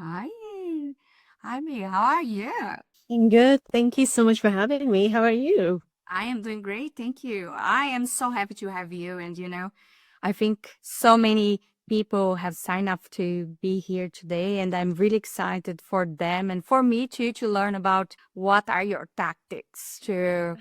Hi, Ivy. How are you? I'm good. Thank you so much for having me. How are you? I am doing great, thank you. I am so happy to have you. And I think so many people have signed up to be here today, and I'm really excited for them and for me too to learn about what are your tactics to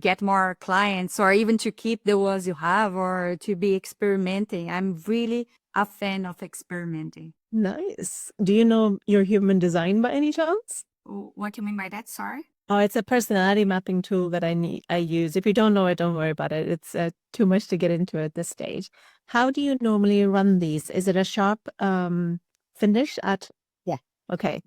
get more clients or even to keep the ones you have or to be experimenting. I'm really a fan of experimenting. Nice. Do you know your human design by any chance? What do you mean by that? Sorry. Oh, it's a personality mapping tool that I use. If you don't know it, don't worry about it. It's too much to get into at this stage. How do you normally run these? Is it a sharp finish at? Yeah. Okay.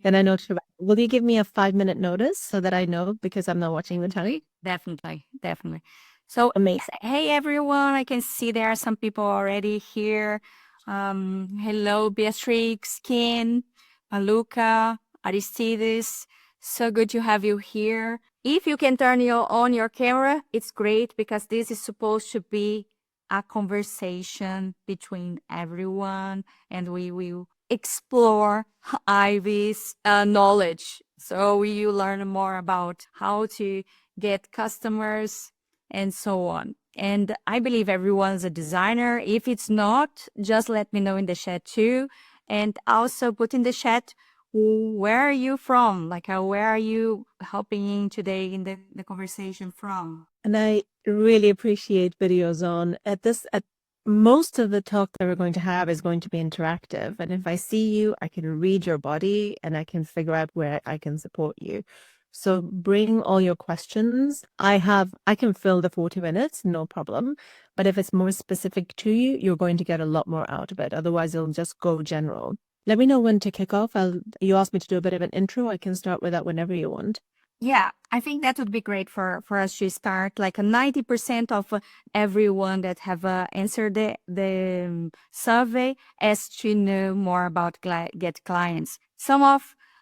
Then I know to. Will you give me a 5-minute notice so that I know because I'm not watching the telly? Definitely, definitely. So, Amazing. hey everyone, I can see there are some people already here. Hello, Beatrix, Ken, Maluka, Aristides. So good to have you here. If you can turn on your camera, it's great because this is supposed to be a conversation between everyone, and we will explore Ivy's knowledge. So we will learn more about how to get customers and so on. And I believe everyone's a designer. If it's not, just let me know in the chat too. And also put in the chat, where are you from? Like, where are you helping in today in the conversation from? And I really appreciate videos on at most of the talk that we're going to have is going to be interactive. And if I see you, I can read your body and I can figure out where I can support you. So bring all your questions. I can fill the 40 minutes, no problem. But if it's more specific to you, you're going to get a lot more out of it. Otherwise, it'll just go general. Let me know when to kick off. You asked me to do a bit of an intro. I can start with that whenever you want. Yeah, I think that would be great for us to start. Like a 90% of everyone that have answered the survey as to know more about get clients.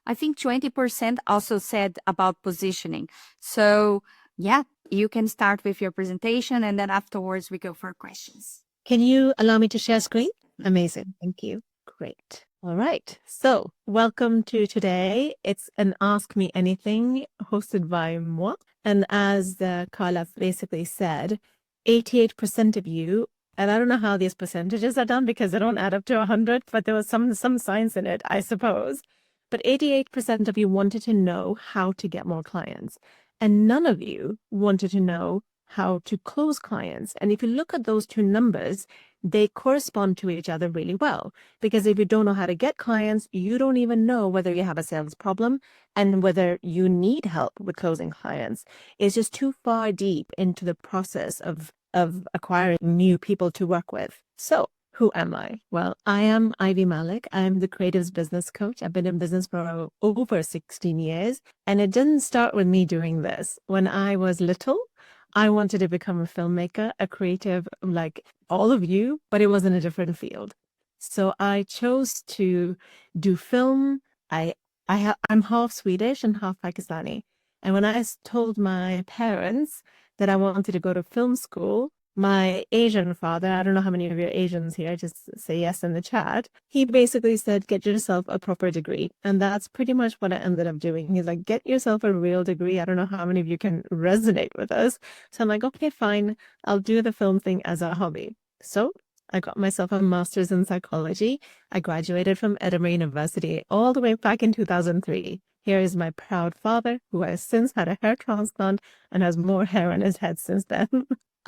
I think 20% also said about positioning. So yeah, you can start with your presentation and then afterwards we go for questions. Can you allow me to share screen? Amazing. Thank you. Great. All right. So, welcome to today. It's an Ask Me Anything hosted by moi. And as Carla basically said, 88% of you, and I don't know how these percentages are done because they don't add up to 100, but there was some science in it, I suppose. But 88% of you wanted to know how to get more clients. And none of you wanted to know how to close clients. And if you look at those two numbers, they correspond to each other really well. Because if you don't know how to get clients, you don't even know whether you have a sales problem and whether you need help with closing clients. It's just too far deep into the process of acquiring new people to work with. So who am I? Well, I am Ivy Malik. I'm the creatives business coach. I've been in business for over 16 years. And it didn't start with me doing this. When I was little, I wanted to become a filmmaker, a creative, like all of you, but it was in a different field. So I chose to do film. I'm half Swedish and half Pakistani. And when I told my parents that I wanted to go to film school, my Asian father, I don't know how many of you are Asians here, just say yes in the chat. He basically said, get yourself a proper degree. And that's pretty much what I ended up doing. He's like, get yourself a real degree. I don't know how many of you can resonate with us. So I'm like, okay, fine. I'll do the film thing as a hobby. So I got myself a master's in psychology. I graduated from Edinburgh University all the way back in 2003. Here is my proud father, who has since had a hair transplant and has more hair on his head since then.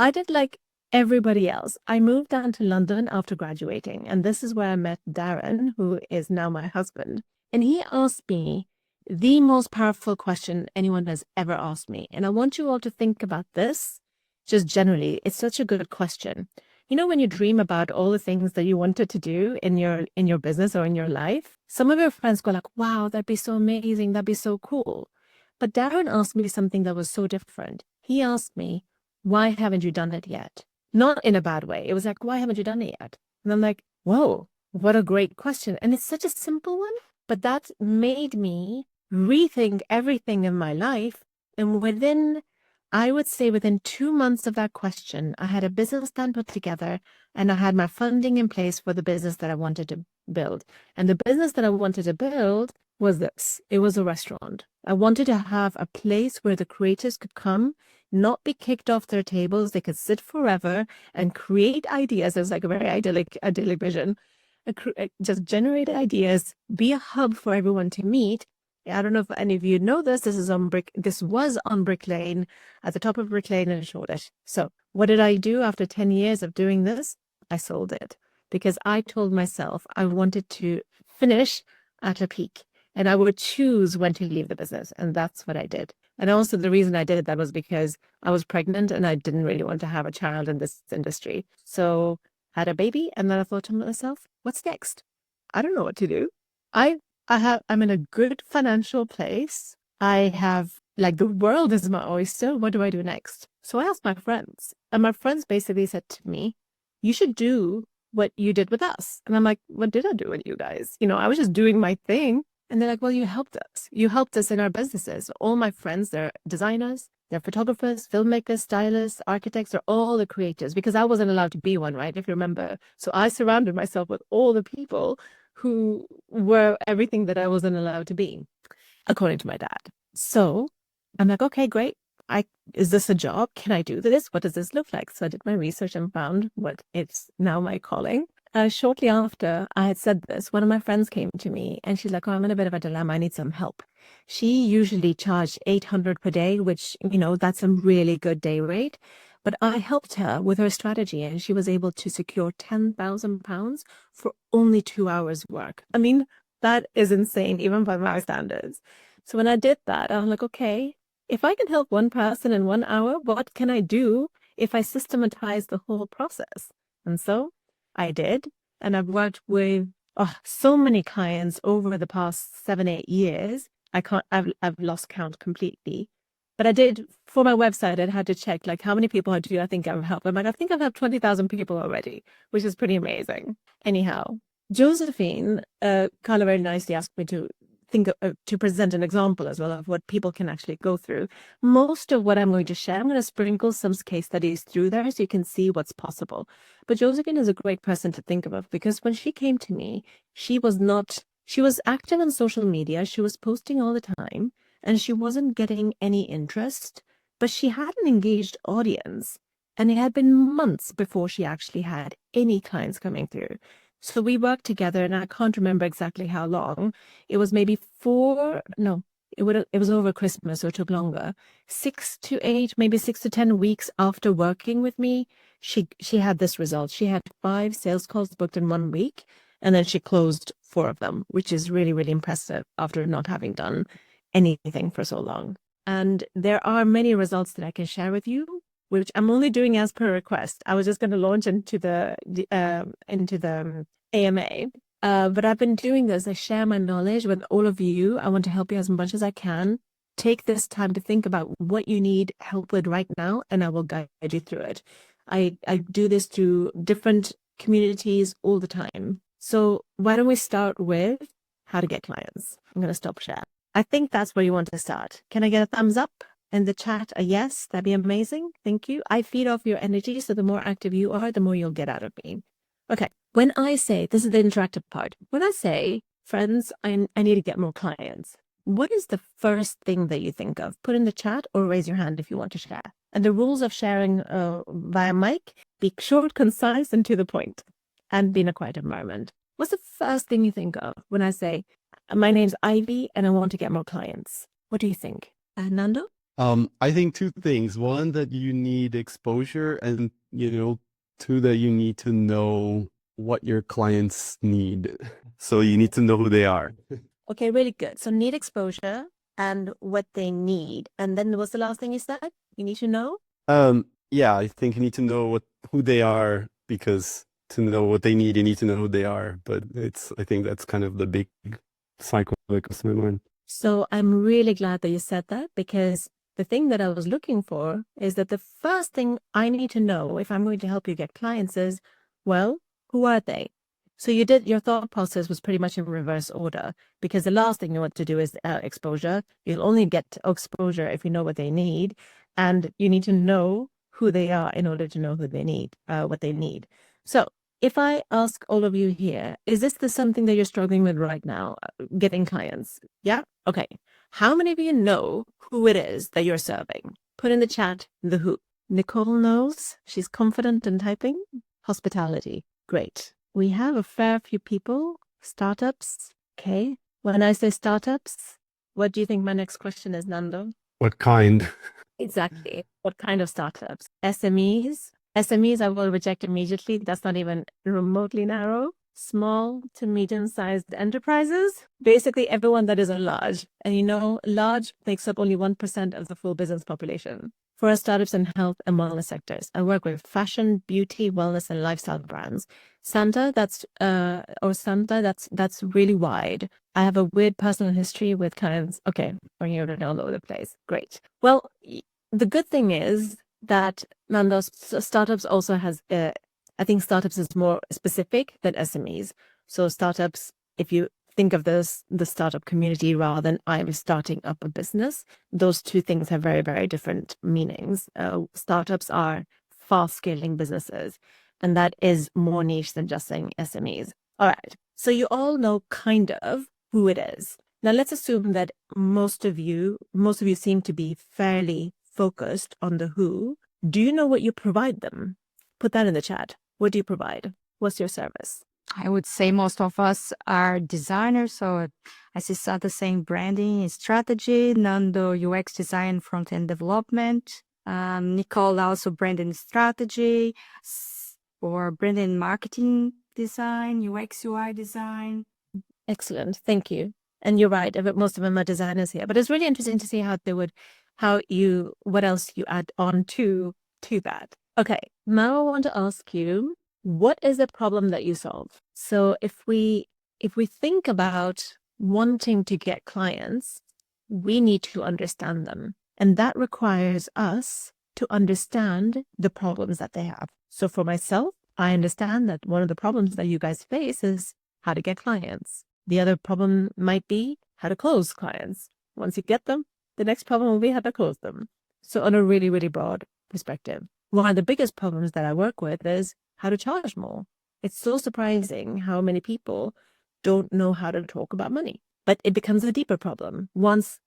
I did like everybody else. I moved down to London after graduating, and this is where I met Darren, who is now my husband. And he asked me the most powerful question anyone has ever asked me. And I want you all to think about this just generally. It's such a good question. You know, when you dream about all the things that you wanted to do in your business or in your life, some of your friends go like, wow, that'd be so amazing, that'd be so cool. But Darren asked me something that was so different. He asked me, why haven't you done it yet? Not in a bad way. It was like, why haven't you done it yet? And I'm like, whoa, what a great question. And it's such a simple one, but that made me rethink everything in my life. And within I would say within 2 months of that question, I had a business plan put together and I had my funding in place for the business that I wanted to build. And the business that I wanted to build was this. It was a restaurant. I wanted to have a place where the creators could come, not be kicked off their tables. They could sit forever and create ideas. It was like a very idyllic vision. Just generate ideas, be a hub for everyone to meet. I don't know if any of you know this. This was on Brick Lane, at the top of Brick Lane in Shoreditch. So what did I do after 10 years of doing this? I sold it because I told myself I wanted to finish at a peak and I would choose when to leave the business. And that's what I did. And also the reason I did that was because I was pregnant and I didn't really want to have a child in this industry. So I had a baby and then I thought to myself, what's next? I don't know what to do. I'm in a good financial place. I have, like, the world is my oyster. What do I do next? So I asked my friends, and my friends basically said to me, you should do what you did with us. And I'm like, what did I do with you guys? I was just doing my thing. And they're like, well, you helped us. You helped us in our businesses. All my friends, they're designers, they're photographers, filmmakers, stylists, architects, they're all the creators because I wasn't allowed to be one, right? If you remember. So I surrounded myself with all the people who were everything that I wasn't allowed to be, according to my dad. So I'm like, okay, great. Is this a job? Can I do this? What does this look like? So I did my research and found what it's now my calling. Shortly after I had said this, one of my friends came to me and she's like, oh, I'm in a bit of a dilemma. I need some help. She usually charged 800 per day, which, that's a really good day rate. But I helped her with her strategy and she was able to secure £10,000 for only 2 hours work. I mean, that is insane, even by my standards. So when I did that, I'm like, okay, if I can help one person in 1 hour, what can I do if I systematize the whole process? And so I did. And I've worked with so many clients over the past 7-8 years. I've lost count completely. But I did, for my website, I had to check, like, how many people do I think I've helped? I'm like, I think I've helped 20,000 people already, which is pretty amazing. Anyhow, Josephine, Carla very nicely asked me to to present an example as well of what people can actually go through. Most of what I'm going to share, I'm going to sprinkle some case studies through there so you can see what's possible. But Josephine is a great person to think of because when she came to me, she was active on social media. She was posting all the time and she wasn't getting any interest, but she had an engaged audience. And it had been months before she actually had any clients coming through. So we worked together, and I can't remember exactly how long. It was maybe it was over Christmas, so it took longer. 6 to 8, maybe 6 to 10 weeks after working with me, she had this result. She had 5 sales calls booked in 1 week, and then she closed 4 of them, which is really, really impressive after not having done anything for so long. And there are many results that I can share with you, which I'm only doing as per request. I was just going to launch into the AMA. But I've been doing this. I share my knowledge with all of you. I want to help you as much as I can. Take this time to think about what you need help with right now, and I will guide you through it. I do this through different communities all the time. So why don't we start with how to get clients? I'm going to stop share. I think that's where you want to start. Can I get a thumbs up in the chat? A yes, that'd be amazing. Thank you. I feed off your energy, so the more active you are, the more you'll get out of me. Okay. When I say, this is the interactive part. When I say, friends, I need to get more clients, what is the first thing that you think of? Put in the chat or raise your hand if you want to share. And the rules of sharing via mic, be short, concise, and to the point, and be in a quiet environment. What's the first thing you think of when I say, my name's Ivy and I want to get more clients? What do you think? Nando? I think 2 things. One, that you need exposure, and, 2, that you need to know what your clients need. So you need to know who they are. Okay, really good. So need exposure and what they need. And then what's the last thing you said? You need to know? Yeah, I think you need to know who they are, because to know what they need, you need to know who they are. But I think that's kind of the big cycle that goes through my mind. So I'm really glad that you said that, because the thing that I was looking for is that the first thing I need to know if I'm going to help you get clients is, well, who are they? So your thought process was pretty much in reverse order, because the last thing you want to do is exposure. You'll only get exposure if you know what they need. and you need to know who they are in order to know who they need, what they need. So if I ask all of you here, is this something that you're struggling with right now, getting clients? Yeah? Okay. How many of you know who it is that you're serving? Put in the chat the who. Nicole knows. She's confident in typing. Hospitality. Great. We have a fair few people. Startups. Okay. When I say startups, what do you think my next question is, Nando? What kind? Exactly. What kind of startups? SMEs. SMEs I will reject immediately. That's not even remotely narrow. Small to medium-sized enterprises. Basically everyone that isn't large. And you know, large makes up only 1% of the full business population. For our startups in health and wellness sectors, I work with fashion, beauty, wellness, and lifestyle brands. Santa, that's really wide. I have a weird personal history with clients. Okay, we're here all over the place. Great. Well, the good thing is that Nando's startups also has, I think startups is more specific than SMEs. So startups, if you think of the startup community rather than I'm starting up a business, those two things have very, very different meanings. Startups are fast scaling businesses, and that is more niche than just saying SMEs. All right. So you all know kind of who it is. Now let's assume that most of you seem to be fairly focused on the who. Do you know what you provide them? Put that in the chat. What do you provide? What's your service? I would say most of us are designers. So I see Santa saying branding and strategy, Nando UX design, front-end development, Nicole also branding strategy, or branding marketing design, UX UI design. Excellent. Thank you. And you're right. Most of them are designers here, but it's really interesting to see what else you add on to that. Okay. Now I want to ask you, what is the problem that you solve? So if we think about wanting to get clients, we need to understand them. And that requires us to understand the problems that they have. So for myself, I understand that one of the problems that you guys face is how to get clients. The other problem might be how to close clients. Once you get them, the next problem will be how to close them. So on a really, really broad perspective, one of the biggest problems that I work with is how to charge more. It's so surprising how many people don't know how to talk about money, but it becomes a deeper problem once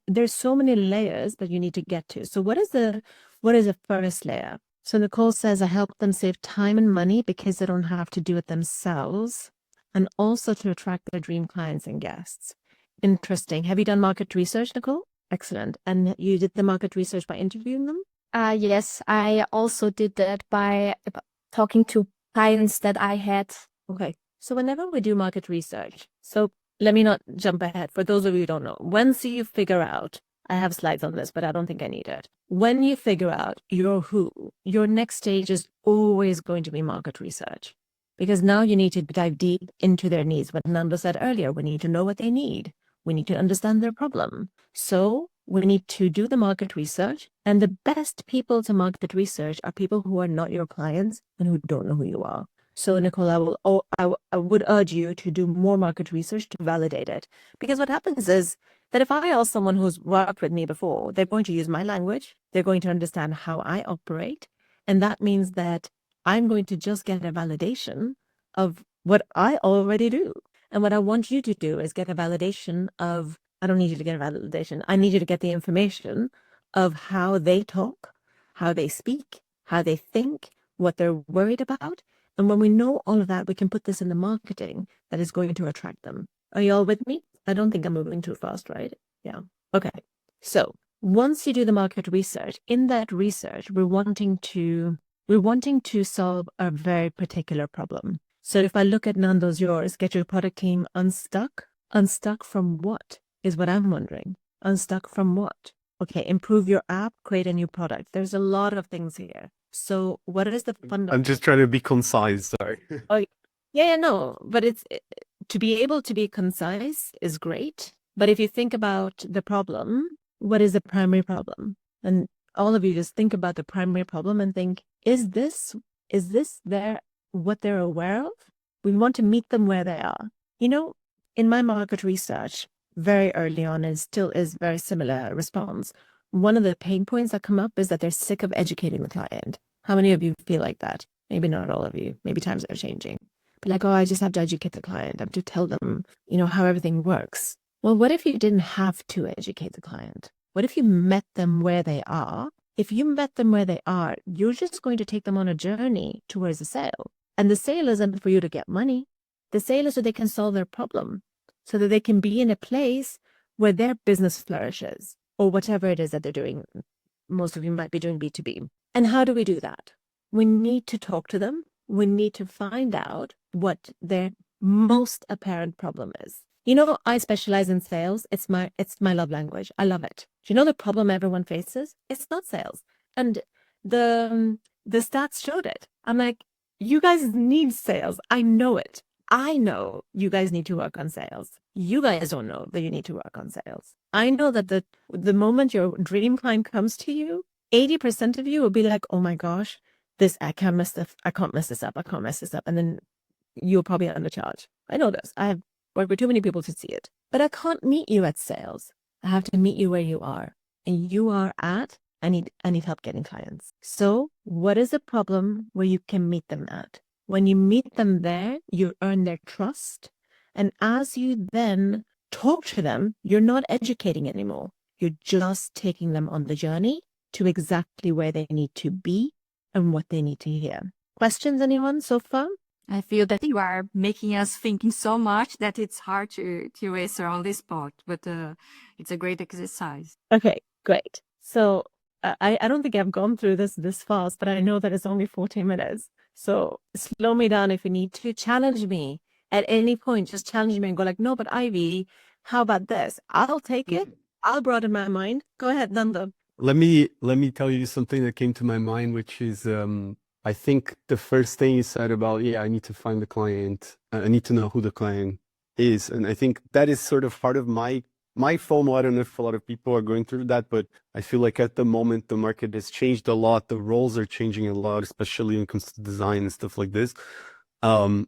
there's so many layers that you need to get to. So what is the first layer? So Nicole says, I help them save time and money because they don't have to do it themselves, and also to attract their dream clients and guests. Interesting. Have you done market research, Nicole? Excellent. And you did the market research by interviewing them? Yes, I also did that by talking to clients that I had. Okay. So whenever we do market research, so let me not jump ahead. For those of you who don't know, once you figure out, I have slides on this, but I don't think I need it. When you figure out your who, your next stage is always going to be market research. Because now you need to dive deep into their needs. What Nando said earlier, we need to know what they need. We need to understand their problem. So we need to do the market research. And the best people to market research are people who are not your clients and who don't know who you are. So Nicole, I would urge you to do more market research to validate it. Because what happens is that if I ask someone who's worked with me before, they're going to use my language. They're going to understand how I operate. And that means that I'm going to just get a validation of what I already do. And what I want you to do is get a validation of, I don't need you to get a validation. I need you to get the information of how they talk, how they speak, how they think, what they're worried about. And when we know all of that, we can put this in the marketing that is going to attract them. Are you all with me? I don't think I'm moving too fast, right? Yeah. Okay. So once you do the market research, in that research, we're wanting to solve a very particular problem. So if I look at Nando's yours, get your product team unstuck. Unstuck from what is what I'm wondering. Unstuck from what? Okay, improve your app, create a new product. There's a lot of things here. So what is the fundamental? I'm just trying to be concise, sorry. Oh, yeah, no, but it's to be able to be concise is great. But if you think about the problem, what is the primary problem? And all of you just think about the primary problem and think, is this what they're aware of? We want to meet them where they are. You know, in my market research, very early on, and still is very similar response, one of the pain points that come up is that they're sick of educating the client. How many of you feel like that? Maybe not all of you. Maybe times are changing. But like, oh, I just have to educate the client. I have to tell them, how everything works. Well, what if you didn't have to educate the client? What if you met them where they are? If you met them where they are, you're just going to take them on a journey towards a sale. And the sale isn't for you to get money. The sale is so they can solve their problem, so that they can be in a place where their business flourishes, or whatever it is that they're doing. Most of you might be doing B2B. And how do we do that? We need to talk to them. We need to find out what their most apparent problem is. I specialize in sales. It's my love language. I love it. Do you know the problem everyone faces? It's not sales. And the stats showed it. I'm like, you guys need sales. I know it. I know you guys need to work on sales. You guys don't know that you need to work on sales. I know that the moment your dream client comes to you, 80% of you will be like, oh my gosh, I can't mess this up. And then you'll probably undercharge. I know this. I have worked with too many people to see it. But I can't meet you at sales. I have to meet you where you are. And you are at, I need help getting clients. So what is a problem where you can meet them at? When you meet them there, you earn their trust. And as you then talk to them, you're not educating anymore. You're just taking them on the journey to exactly where they need to be and what they need to hear. Questions, anyone so far? I feel that you are making us thinking so much that it's hard to answer on this spot, but it's a great exercise. Okay, great. So I don't think I've gone through this fast, but I know that it's only 40 minutes. So slow me down if you need to. Challenge me at any point. Just challenge me and go like, no, but Ivy, how about this? I'll take it. I'll broaden my mind. Go ahead, Nanda. Let me tell you something that came to my mind, which is I think the first thing you said about, I need to find the client. I need to know who the client is. And I think that is sort of part of my FOMO. I don't know if a lot of people are going through that, but I feel like at the moment, the market has changed a lot. The roles are changing a lot, especially when it comes to design and stuff like this. I've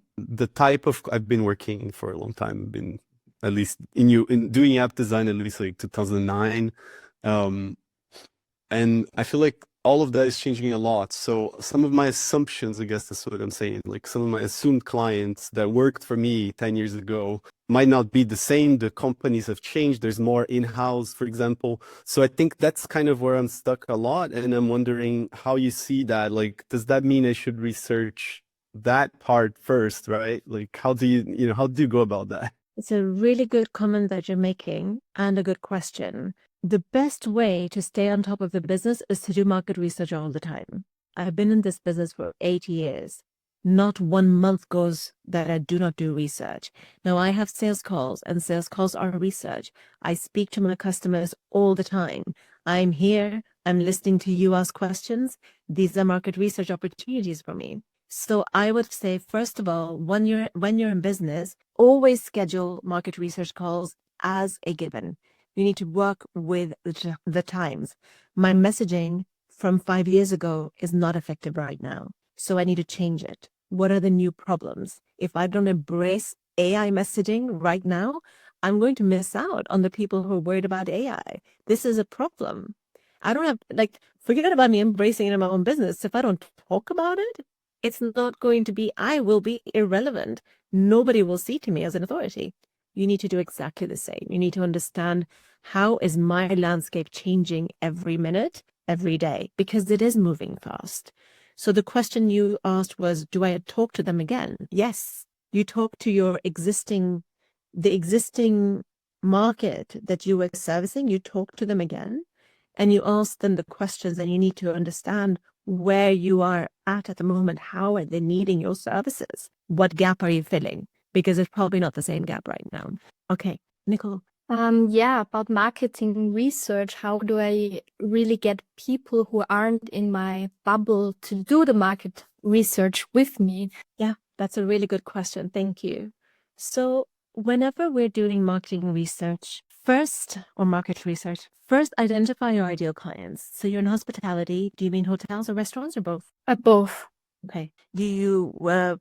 been working for a long time. I've been at least in doing app design, at least like 2009. And I feel like all of that is changing a lot. So some of my assumptions, I guess that's what I'm saying, like some of my assumed clients that worked for me 10 years ago might not be the same. The companies have changed. There's more in-house, for example. So I think that's kind of where I'm stuck a lot. And I'm wondering how you see that. Like, does that mean I should research that part first, right? Like, how do you go about that? It's a really good comment that you're making and a good question. The best way to stay on top of the business is to do market research all the time. I've been in this business for 8 years. Not 1 month goes that I do not do research. Now, I have sales calls, and sales calls are research. I speak to my customers all the time. I'm here. I'm listening to you ask questions. These are market research opportunities for me. So I would say, first of all, when you're in business, always schedule market research calls as a given. You need to work with the times. My messaging from 5 years ago is not effective right now. So I need to change it. What are the new problems? If I don't embrace AI messaging right now, I'm going to miss out on the people who are worried about AI. This is a problem. I don't have, forget about me embracing it in my own business. If I don't talk about it, it's not going to be, I will be irrelevant. Nobody will see to me as an authority. You need to do exactly the same. You need to understand, how is my landscape changing every minute, every day? Because it is moving fast. So the question you asked was, do I talk to them again? Yes. You talk to the existing market that you were servicing, you talk to them again, and you ask them the questions, and you need to understand where you are at the moment. How are they needing your services? What gap are you filling? Because it's probably not the same gap right now. Okay, Nicole. About marketing research, how do I really get people who aren't in my bubble to do the market research with me? Yeah, that's a really good question. Thank you. So whenever we're doing marketing research, first identify your ideal clients. So you're in hospitality. Do you mean hotels or restaurants or both? Both. Okay. Do you work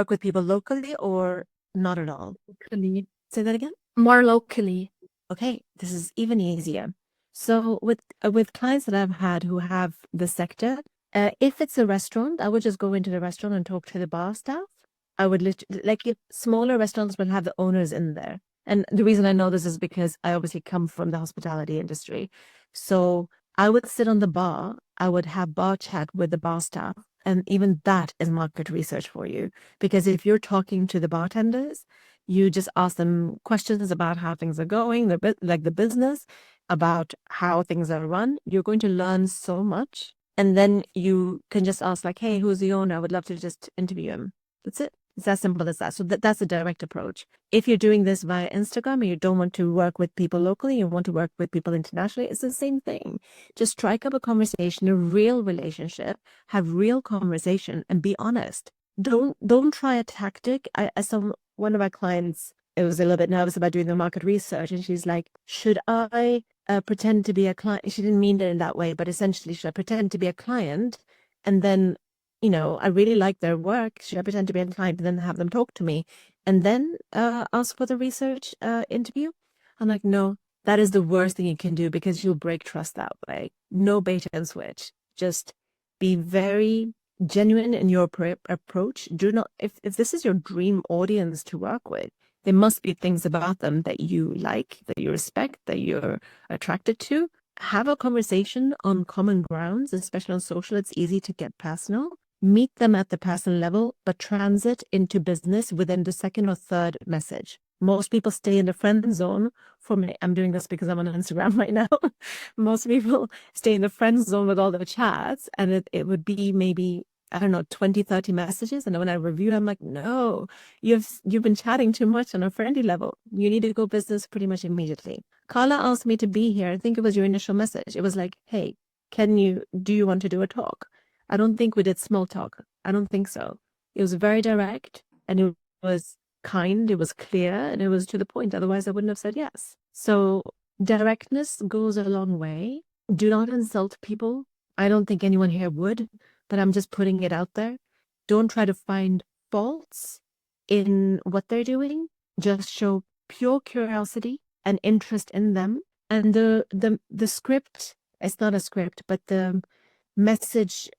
with people locally or not at all? Locally. Say that again? More locally. Okay, this is even easier. So with clients that I've had who have the sector, if it's a restaurant, I would just go into the restaurant and talk to the bar staff. I would like if smaller restaurants will have the owners in there. And the reason I know this is because I obviously come from the hospitality industry. So I would sit on the bar, I would have bar chat with the bar staff. And even that is market research for you. Because if you're talking to the bartenders, you just ask them questions about how things are going, like the business, about how things are run. You're going to learn so much. And then you can just ask like, hey, who's the owner? I would love to just interview him. That's it. It's as simple as that. So that's a direct approach. If you're doing this via Instagram and you don't want to work with people locally, you want to work with people internationally, it's the same thing. Just strike up a conversation, a real relationship, have real conversation, and be honest. Don't try a tactic. One of my clients, it was a little bit nervous about doing the market research, and she's like, should I pretend to be a client? She didn't mean it in that way, but essentially, should I pretend to be a client and then, I really like their work. Should I pretend to be a client and then have them talk to me and then ask for the research interview? I'm like, no, that is the worst thing you can do because you'll break trust that way. No bait and switch. Just be very genuine in your approach. Do not, if this is your dream audience to work with, there must be things about them that you like, that you respect, that you're attracted to. Have a conversation on common grounds, especially on social. It's easy to get personal. Meet them at the personal level, but transit into business within the second or third message. Most people stay in the friend zone for me. I'm doing this because I'm on Instagram right now. Most people stay in the friend zone with all their chats, and it would be maybe, I don't know, 20, 30 messages. And when I review, I'm like, no, you've been chatting too much on a friendly level. You need to go business pretty much immediately. Carla asked me to be here. I think it was your initial message. It was like, hey, do you want to do a talk? I don't think we did small talk. I don't think so. It was very direct and it was kind, it was clear, and it was to the point. Otherwise, I wouldn't have said yes. So directness goes a long way. Do not insult people. I don't think anyone here would, but I'm just putting it out there. Don't try to find faults in what they're doing. Just show pure curiosity and interest in them. And the script, it's not a script, but the message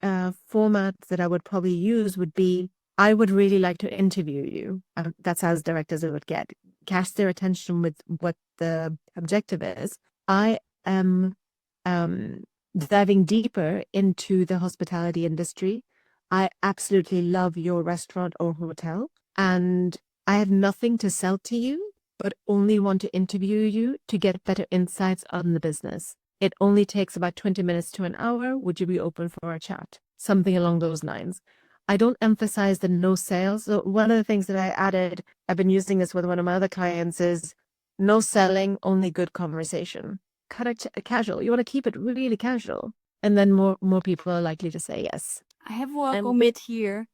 format that I would probably use would be, I would really like to interview you. That's as direct as it would get. Catch their attention with what the objective is. I am diving deeper into the hospitality industry. I absolutely love your restaurant or hotel, and I have nothing to sell to you, but only want to interview you to get better insights on the business. It only takes about 20 minutes to an hour. Would you be open for a chat? Something along those lines. I don't emphasize the no sales. So one of the things that I added, I've been using this with one of my other clients, is no selling, only good conversation. Cut it casual. You want to keep it really casual. And then more people are likely to say yes. I have one comment here.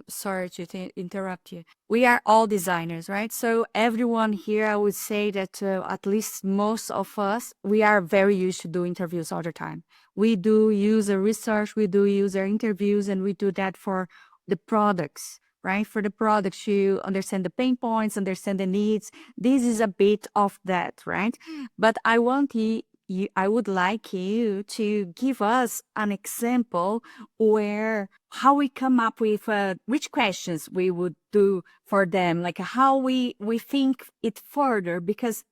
Sorry to interrupt you. We are all designers, right? So everyone here, I would say that at least most of us, we are very used to do interviews all the time. We do user research, we do user interviews, and we do that for the products, right? For the products, you understand the pain points, understand the needs. This is a bit of that, right? But I would like you to give us an example where how we come up with which questions we would do for them, like how we think it further, because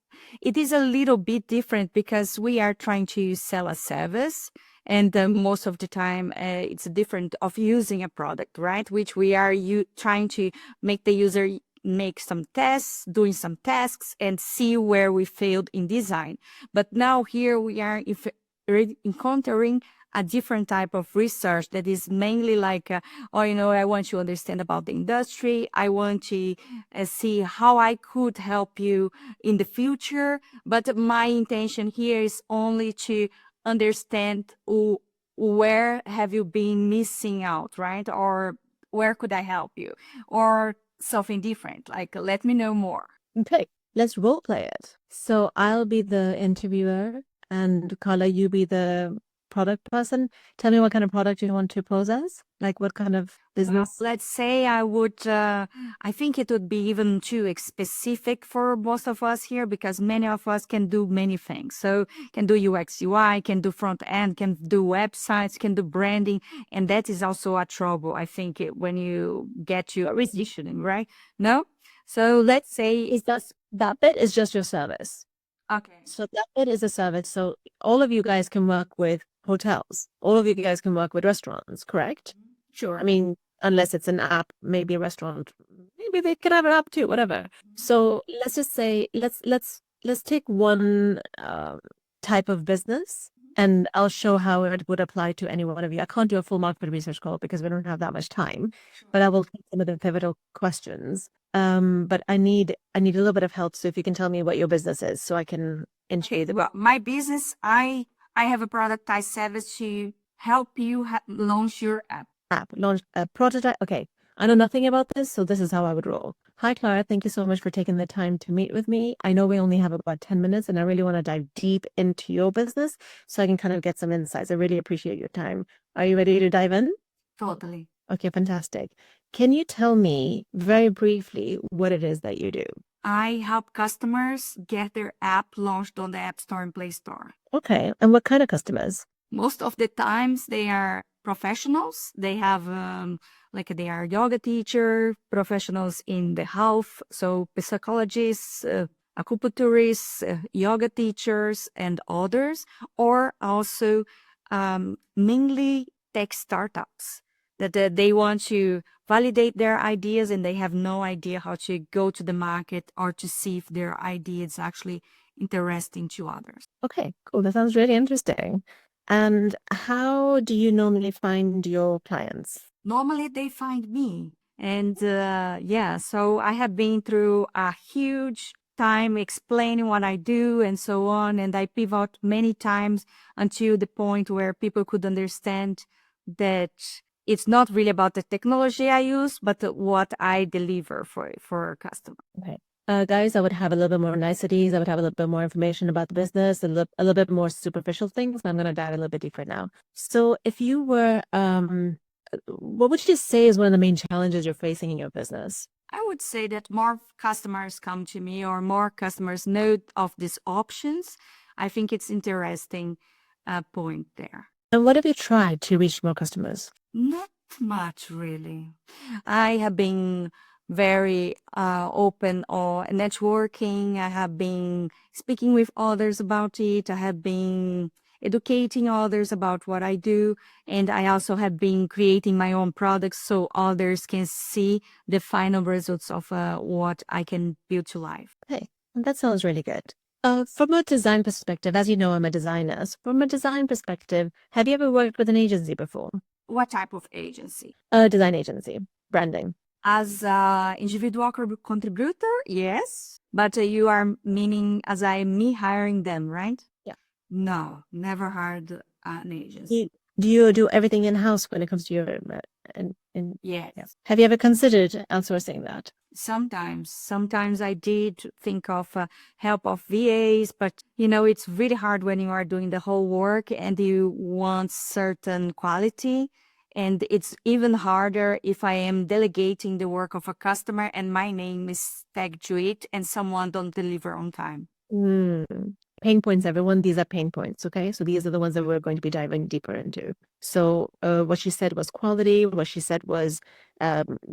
it is a little bit different because we are trying to sell a service. And most of the time, it's different of using a product, right? Which we are trying to make the user make some tests, doing some tasks, and see where we failed in design. But now here we are encountering a different type of research that is mainly like, I want to understand about the industry. I want to see how I could help you in the future. But my intention here is only to understand where have you been missing out, right? Or where could I help you? Or something different, like let me know more. Okay, let's role play it. So I'll be the interviewer and Carla, you be the product person. Tell me what kind of product you want to pose as. Like what kind of business? Let's say I would, I think it would be even too specific for most of us here because many of us can do many things. So can do UX, UI, can do front end, can do websites, can do branding. And that is also a trouble, I think, when you get to a repositioning, right? No? So let's say Is that bit is just your service. okay. So that bit is a service. So all of you guys can work with hotels. All of you guys can work with restaurants, correct? Sure. I mean, unless it's an app, maybe a restaurant, maybe they could have an app too, whatever. So let's just say let's take one type of business, and I'll show how it would apply to any one of you. I can't do a full market research call because we don't have that much time, but I will take some of the pivotal questions. But I need a little bit of help. So if you can tell me what your business is, so I can Okay, well, my business, I have a product I service to help you launch your app. launch a prototype. Okay, I know nothing about this, so this is how I would roll. Hi, Clara. Thank you so much for taking the time to meet with me. I know we only have about 10 minutes, and I really want to dive deep into your business so I can kind of get some insights. I really appreciate your time. Are you ready to dive in? Totally. Okay, fantastic. Can you tell me very briefly what it is that you do? I help customers get their app launched on the App Store and Play Store. Okay, and what kind of customers? Most of the times they are professionals. They have they are yoga teacher, professionals in the health, so psychologists, acupuncturists, yoga teachers, and others, or also mainly tech startups that they want to validate their ideas and they have no idea how to go to the market or to see if their idea is actually interesting to others. Okay, cool. That sounds really interesting. And how do you normally find your clients? Normally they find me. And so I have been through a huge time explaining what I do and so on. And I pivot many times until the point where people could understand that it's not really about the technology I use, but what I deliver for a customer. Okay. Guys, I would have a little bit more niceties. I would have a little bit more information about the business, a little bit more superficial things. But I'm going to dive a little bit deeper now. So if you were, what would you say is one of the main challenges you're facing in your business? I would say that more customers come to me or more customers know of these options. I think it's interesting point there. And what have you tried to reach more customers? Not much, really. I have been very open or networking. I have been speaking with others about it. I have been educating others about what I do. And I also have been creating my own products so others can see the final results of what I can build to life. Hey, that sounds really good. From a design perspective, as you know, I'm a designer. So from a design perspective, have you ever worked with an agency before? What type of agency? A design agency, branding. As an individual contributor, yes. But you are meaning as me hiring them, right? Yeah. No, never hired an agency. Do you do everything in-house when it comes to your... Yes. Yeah. Have you ever considered outsourcing that? Sometimes I did think of help of VAs, but it's really hard when you are doing the whole work and you want certain quality. And it's even harder if I am delegating the work of a customer and my name is tagged to it and someone don't deliver on time. Pain points, everyone. These are pain points, okay? So these are the ones that we're going to be diving deeper into. So what she said was quality. What she said was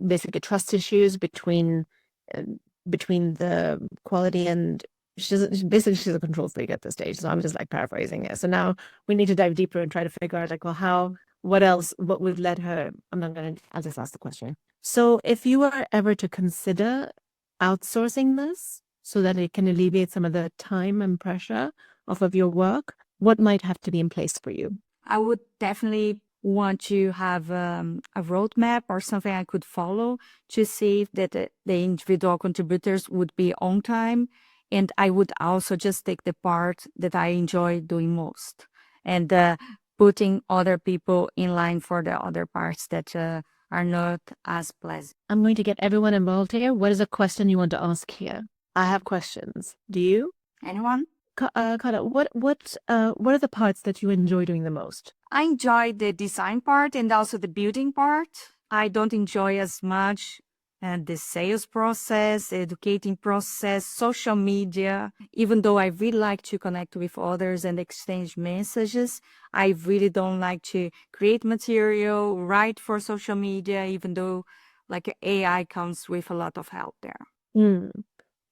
basically trust issues between the quality and she's a control freak at this stage. So I'm just like paraphrasing it. So now we need to dive deeper and try to figure out like, well, what would let her, I'll just ask the question. So if you were ever to consider outsourcing this, so that it can alleviate some of the time and pressure off of your work, what might have to be in place for you? I would definitely want to have a roadmap or something I could follow to see that the individual contributors would be on time. And I would also just take the part that I enjoy doing most and putting other people in line for the other parts that are not as pleasant. I'm going to get everyone involved here. What is a question you want to ask here? I have questions. Do you? Anyone? Carla, what are the parts that you enjoy doing the most? I enjoy the design part and also the building part. I don't enjoy as much the sales process, educating process, social media. Even though I really like to connect with others and exchange messages, I really don't like to create material, write for social media, even though like AI comes with a lot of help there. Hmm.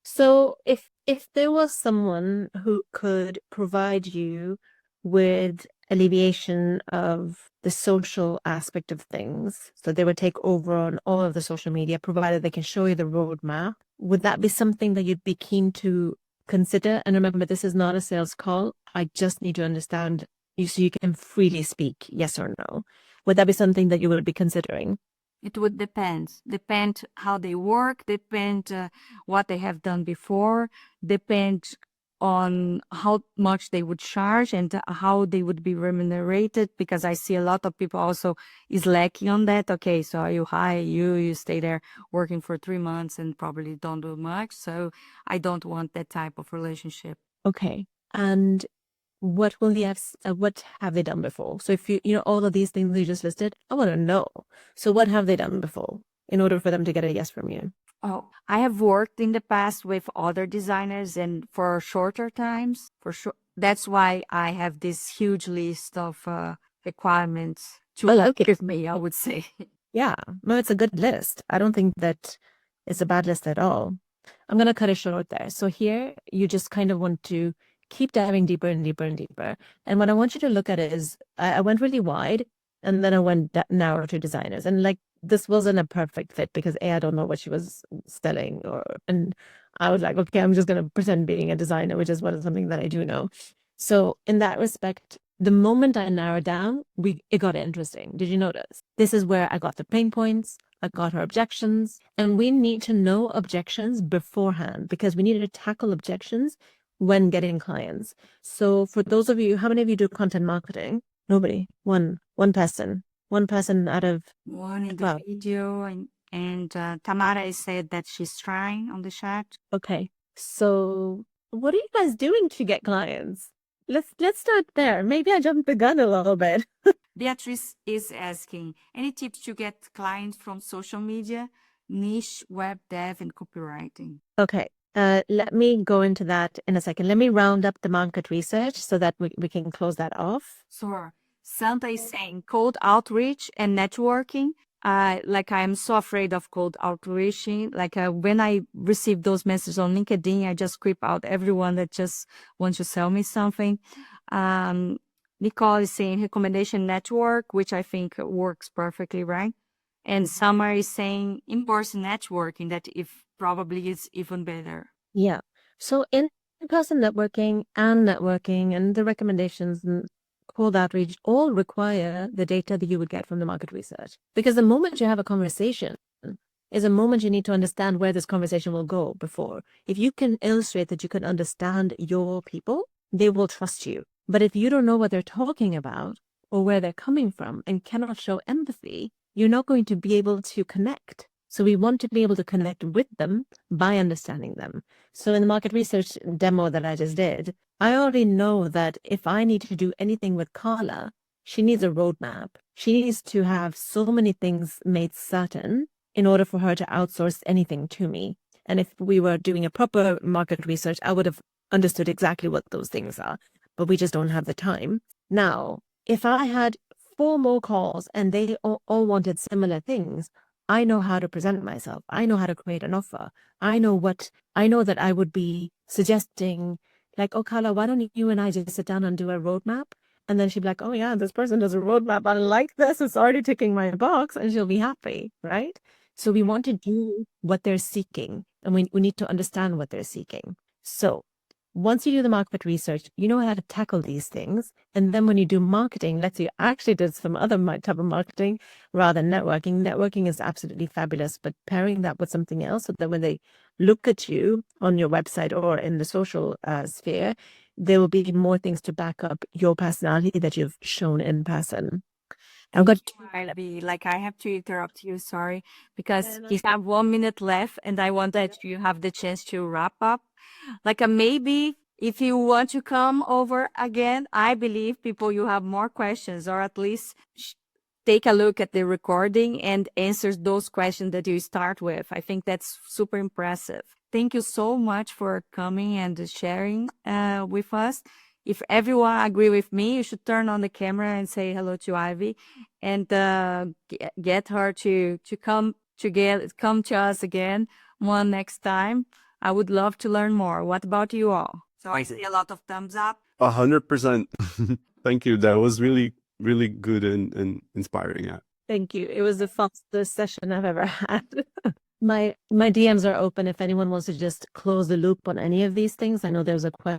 So if there was someone who could provide you with alleviation of the social aspect of things, so they would take over on all of the social media, provided they can show you the roadmap, would that be something that you'd be keen to consider? And remember, this is not a sales call. I just need to understand you so you can freely speak, yes or no. Would that be something that you would be considering? It would depend how they work, depend what they have done before, depend on how much they would charge and how they would be remunerated, because I see a lot of people also is lacking on that. Okay, so you hire you stay there working for 3 months and probably don't do much. So I don't want that type of relationship. Okay. And what have they done before? So if you know all of these things you just listed, I want to know. So what have they done before in order for them to get a yes from you? Oh, I have worked in the past with other designers and for shorter times, for sure. That's why I have this huge list of requirements to work with me, I would say. Yeah, no, it's a good list. I don't think that it's a bad list at all. I'm going to cut it short there. So here you just kind of want to keep diving deeper and deeper and deeper. And what I want you to look at is I went really wide and then I went narrow to designers. And like this wasn't a perfect fit because I don't know what she was selling and I was like, okay, I'm just going to pretend being a designer, which is something that I do know. So in that respect, the moment I narrowed down, it got interesting. Did you notice? This is where I got the pain points. I got her objections, and we need to know objections beforehand because we need to tackle objections when getting clients. So for those of you, how many of you do content marketing? Nobody. One person out of One in the 12. video, and Tamara said that she's trying on the chat. Okay. So what are you guys doing to get clients? Let's start there. Maybe I jumped the gun a little bit. Beatrice is asking, any tips to get clients from social media, niche, web dev, and copywriting? Okay. Let me go into that in a second. Let me round up the market research so that we can close that off. Sure. Santa is saying cold outreach and networking. Like I'm so afraid of cold outreach. Like when I receive those messages on LinkedIn, I just creep out everyone that just wants to sell me something. Nicole is saying recommendation network, which I think works perfectly, right? And Summer is saying in-person networking, that if probably is even better. Yeah. So in-person networking and the recommendations and cold outreach all require the data that you would get from the market research. Because the moment you have a conversation is a moment you need to understand where this conversation will go before. If you can illustrate that you can understand your people, they will trust you. But if you don't know what they're talking about or where they're coming from and cannot show empathy, you're not going to be able to connect. So we want to be able to connect with them by understanding them. So in the market research demo that I just did, I already know that if I need to do anything with Carla, she needs a roadmap. She needs to have so many things made certain in order for her to outsource anything to me. And if we were doing a proper market research, I would have understood exactly what those things are, but we just don't have the time. Now, if I had 4 more calls and they all wanted similar things, I know how to present myself. I know how to create an offer. I know that I would be suggesting, like, oh, Carla, why don't you and I just sit down and do a roadmap? And then she'd be like, oh yeah, this person does a roadmap. I like this. It's already ticking my box, and she'll be happy, right? So we want to do what they're seeking, and we need to understand what they're seeking. So once you do the market research, you know how to tackle these things. And then when you do marketing, let's say you actually did some other type of marketing rather than networking. Networking is absolutely fabulous, but pairing that with something else so that when they look at you on your website or in the social sphere, there will be more things to back up your personality that you've shown in person. I've got I have to interrupt you, sorry, because you have 1 minute left and I want that you have the chance to wrap up. Like maybe If you want to come over again, I believe people, you have more questions, or at least take a look at the recording and answer those questions that you start with. I think that's super impressive. Thank you so much for coming and sharing with us. If everyone agree with me, you should turn on the camera and say hello to Ivy, and get her to come to us again one next time. I would love to learn more. What about you all? So I see a lot of thumbs up. 100%. Thank you. That was really, really good and inspiring. Yeah. Thank you. It was the fastest session I've ever had. My DMs are open if anyone wants to just close the loop on any of these things. I know there's a question